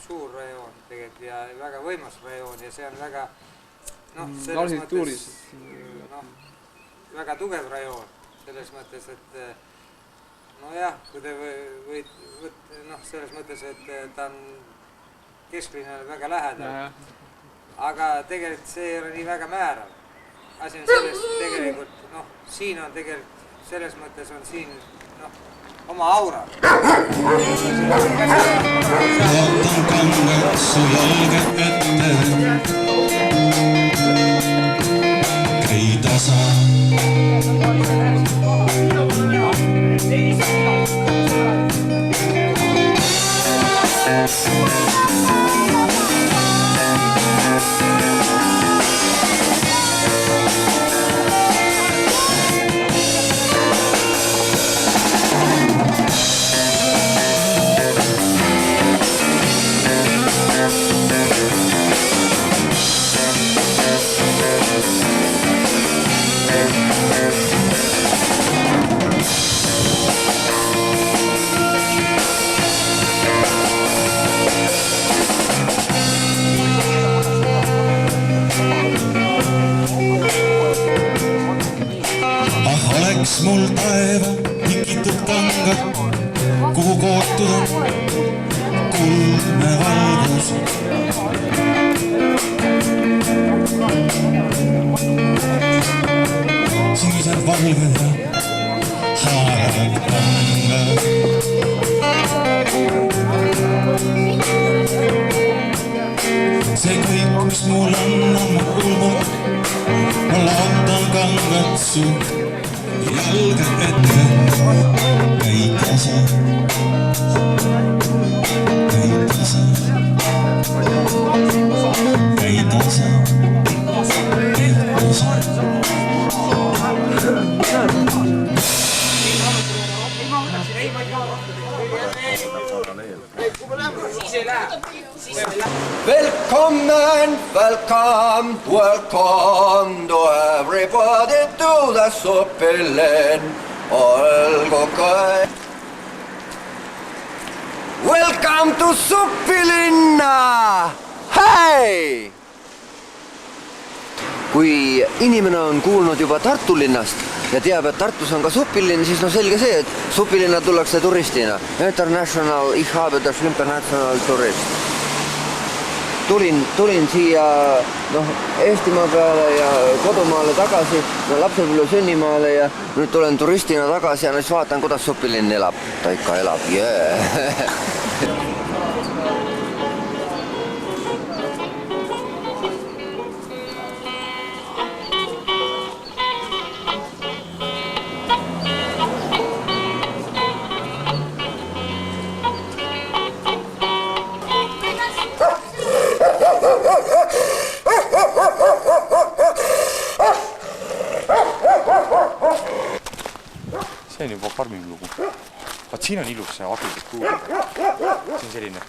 suur rajoon tegelikult ja väga võimas rajoon ja see on väga väga tugev rajoon selles mõttes, et nojah, kui te võid selles mõttes, et ta on kesklinnale väga lähedal, aga tegelikult see ei ole nii väga määrav. Asi on selles tegelikult, siin on tegelikult, selles mõttes on siin oma aura. Vaatan kangad su jalged ette, käi tasa. Oleks mul taeva nikitud kangad, kuhu kootud on kuldne valgus. Sinised valged ja haarad kangad. See kõik, mis mul on mu kulmud, ma laotan kangad su jalga ette, käi tasa, käi tasa, käi tasa, käi tasa. Welcome, welcome to everybody to the Supilin. Olgu kõik. Welcome to Supilinna! Hei! Kui inimene on kuulnud juba Tartu linnast ja teab, et Tartus on ka Supilinn, siis selge see, et Supilinna tullakse turistina. International, ich habe das international turist. Tulin siia Eestimaa peale ja kodumaale tagasi, lapsepõlve sünnimaale ja nüüd tulen turistina tagasi ja nüüd vaatan, kuidas Supilinn elab. Ta ikka elab, jee! See on juba karmim lugu. Vaat siin on ilus see arhitektuur. See on selline.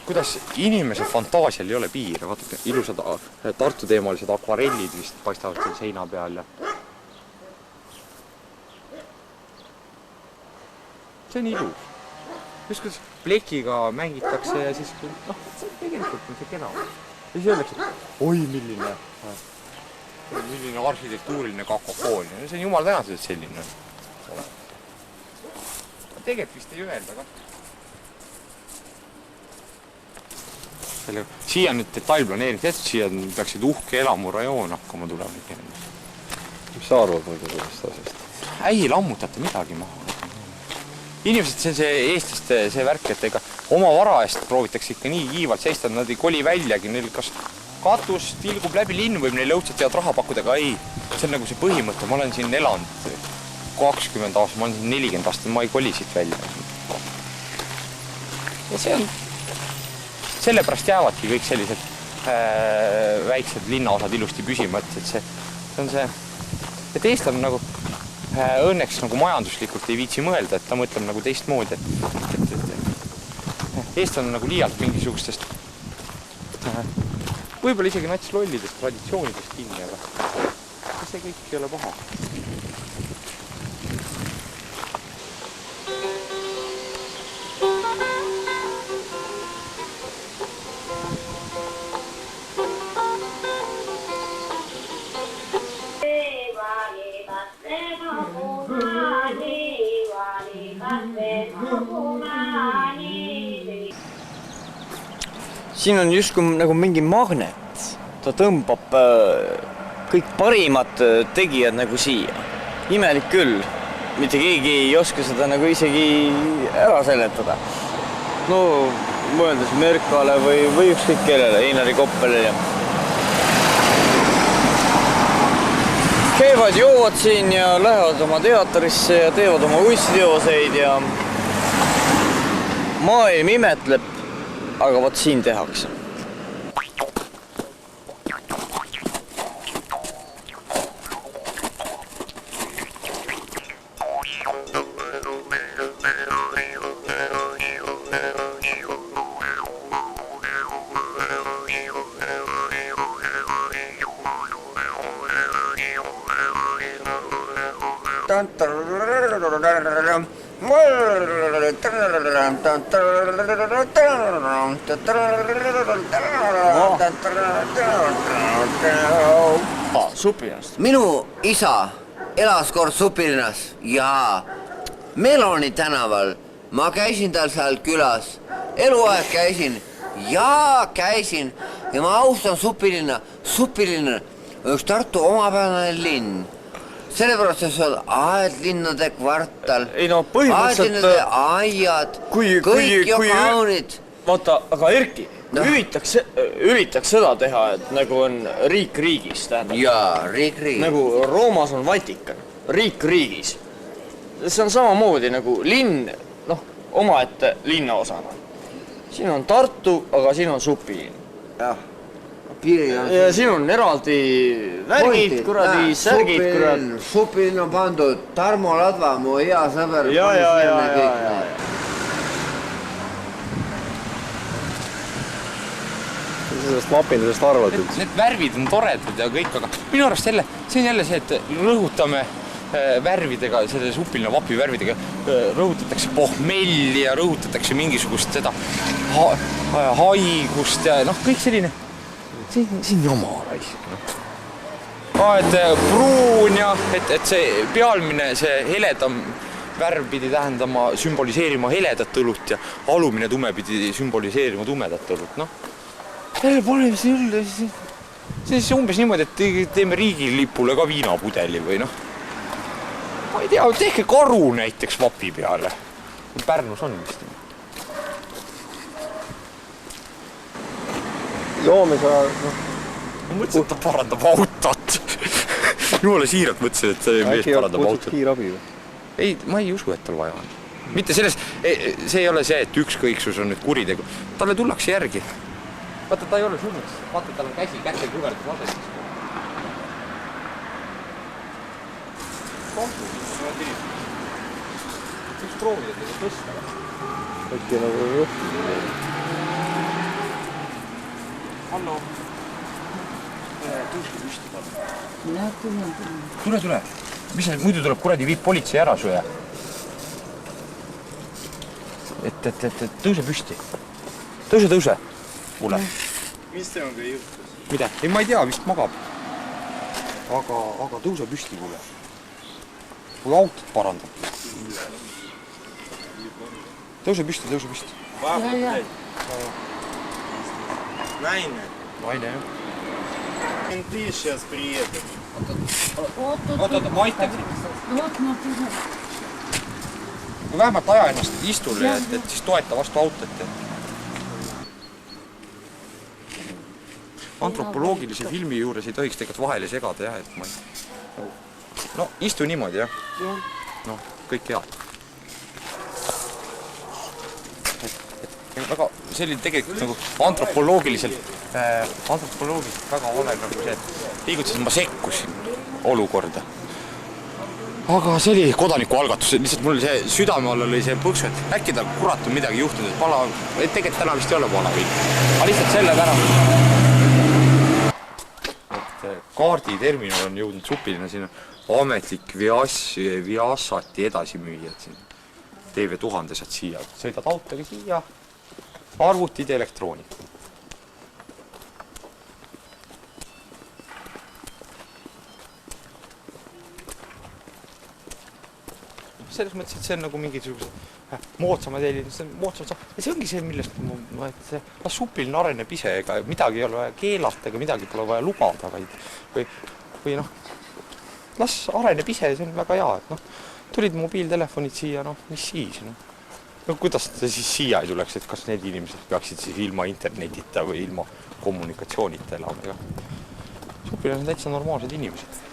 Kuidas inimese fantaasial ei ole piire. Vaadake, ilusad Tartu teemalised akvarellid vist paistavad seal seina peal. See on ilus. Just kuidas plekiga mängitakse ja siis tegelikult on see kena. Ja siis öeldakse, et oi milline arhitektuuriline kakofoonia. See on jumal tänaselt selline. Tegelikult vist ei öelda ka. Siia on nüüd detailplaneering tehtud, siia peaksid uhke elamurajoon hakkama tulema. Mis sa arvad muidu sellest asjast? Ei lammutate midagi maha. Inimesed, see on see eestlaste see värk, et ega oma vara eest proovitakse ikka nii kiivalt seista, nad ei koli väljagi, neil kas katus tilgub läbi linn, võib neile õudselt head raha pakkuda, aga ei. See on nagu see põhimõte, ma olen siin elanud 20 aastat, ma olen siin 40 aastat, ma ei koli siit välja. Ja see on, sellepärast jäävadki kõik sellised väiksed linnaosad ilusti püsima, et see on see, et eestlane nagu õnneks nagu majanduslikult ei viitsi mõelda, et ta mõtleb nagu teistmoodi, et eestlane on nagu liialt mingisugustest võib-olla isegi nats lollidest traditsioonidest kinni, aga see kõik ei ole paha. siin on justkui nagu mingi magnet. Ta tõmbab kõik parimad tegijad nagu siia. Imelik küll. Mitte keegi ei oska seda nagu isegi ära seletada. No, mõeldes Merkale või ükskõik kellele, Einari Koppelile. Käivad, joovad siin ja lähevad oma teatrisse ja teevad oma kunstiteoseid ja maailm imetleb, aga vot siin tehakse. Supilinast. Minu isa elas kord Supilinnas ja Meloni tänaval. Ma käisin tal seal külas. Eluaeg käisin ja ma austan Supilinna. Supilinn on üks Tartu omapealne linn. Sellepärast, et see on aedlinnade kvartal. Ei no põhimõtteliselt... Aedlinnade aiad, kõik ju kaunid. Vaata, aga Erki, üritaks seda teha, et nagu on riik riigis, tähendab. Jaa, riik riigis. Nagu Roomas on Vatikan, riik riigis. See on samamoodi nagu linn, omaette linnaosana. Siin on Tartu, aga siin on Supilinn. Jah. Ja siin on eraldi värgid, kuradi, särgid, kuradi. Supilinn on pandud Tarmo Ladva, mu hea sõber. Ja. Sellest mapindusest arvad üldse? Need värvid on toredad ja kõik, aga minu arust see on jälle see, et rõhutame värvidega, selle Supilinna vapi värvidega rõhutatakse pohmelli ja rõhutatakse mingisugust seda haigust ja kõik selline. Siin jama raisk. Et pruun ja et see pealmine, see heledam värv pidi tähendama, sümboliseerima heledat õlut ja alumine tume pidi sümboliseerima tumedat õlut. Jälle paneme selle, see on umbes niimoodi, et teeme riigilipule ka viinapudeli või ma ei tea, tehke karu näiteks vapi peale. Pärnus on vist. Joome sa... Ma mõtlesin, et ta parandab autot. Jumala siiralt mõtlesin, et see mees parandab autot. Äkki kiirabi või? Ei, ma ei usu, et tal vaja on. Mitte selles, see ei ole see, et ükskõiksus on nüüd kuritegu. Talle tullakse järgi. Vaata, ta ei ole sunniks. Vaata, tal on käsi kätte kõverdatud vasetis. Üks proovida teda tõsta. Äkki nagu juhtu. Hallo. Tõuski püsti palun. Tule. Mis see, muidu tuleb kuradi viib politsei ära su ja? Et tõuse püsti. Tõuse. Mulle. Mis temaga juhtus? Mida? Ei, ma ei tea, vist magab. Aga tõuse püsti mulle. Mulle autot parandab. Tõuse püsti. Ja. Naine, jah. Менты сейчас приедут. Oota, ma aitaksin. Kui vähemalt aja ennast istule, et siis toeta vastu autot. Antropoloogilise filmi juures ei tohiks tegelikult vahele segada, jah, et ma ei... No, istu niimoodi, jah? No, kõik head. Väga selline tegelikult nagu antropoloogiliselt väga vale nagu see, et liigutasin, ma sekkusin olukorda. Aga see oli kodanikualgatus, lihtsalt mul see südame all oli see põksu, et äkki tal kurat on midagi juhtunud, et tegelikult täna vist ei ole pala kõik. Aga lihtsalt selle pärast. Et kaarditerminal on jõudnud Supilinna, siin on ametlik Viasati edasimüüjad siin. TV1000 saad siia, sõidad autoga siia. Arvutid ja elektroonik. selles mõttes, et see on nagu mingisugused moodsamad eelid, see on moodsamad saab. Ja see ongi see, millest et see supiline areneb ise, ega midagi ei ole vaja keelata, ega midagi pole vaja lubada, vaid või noh, las areneb ise, see on väga hea, et noh, tulid mobiiltelefonid siia, noh, mis siis, noh. No kuidas ta siis siia ei tuleks, et kas need inimesed peaksid siis ilma internetita või ilma kommunikatsioonita elama, ega supiline on täitsa normaalsed inimesed.